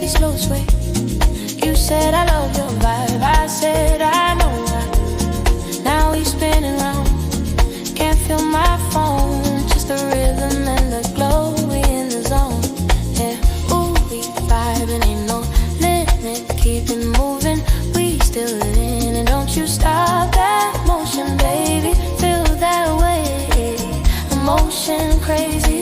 baby, slow sway. You said I love your vibe, I said I know that. Now we spinning round, can't feel my phone, just the rhythm and the glow, we in the zone. Yeah, ooh, we vibing, ain't no limit, keep it moving, we still living, and don't you stop that motion, baby, feel that way, emotion crazy.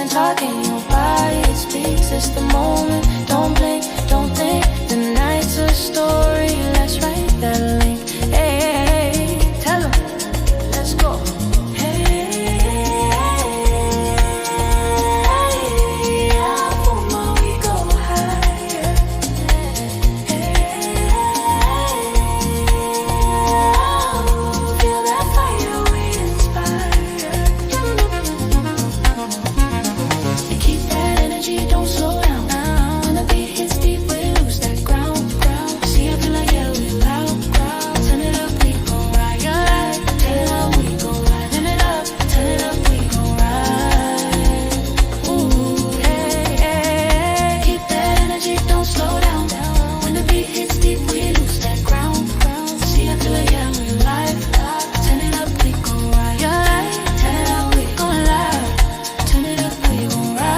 Talking your body, it speaks, it's the moment. Don't blink, don't think, the night's a story. Let's write that link. Hey, hey, hey, tell them, let's go. Hey, we go higher. Feel that fire, we inspire. Keep that energy, don't slow down. When the beat hits deep, we lose that ground. See, I feel like, yeah, we loud. Turn it up, we gon' ride. Your light, turn it up, we gon' ride. Turn it up, we gon' ride. Ooh, hey, hey. Keep that energy, don't slow down. When the beat hits deep, we lose that ground. See, I feel like, yeah, we live. Turn it up, we gon' ride. Your light, turn it up, we gon' live. Turn it up, we gon' ride.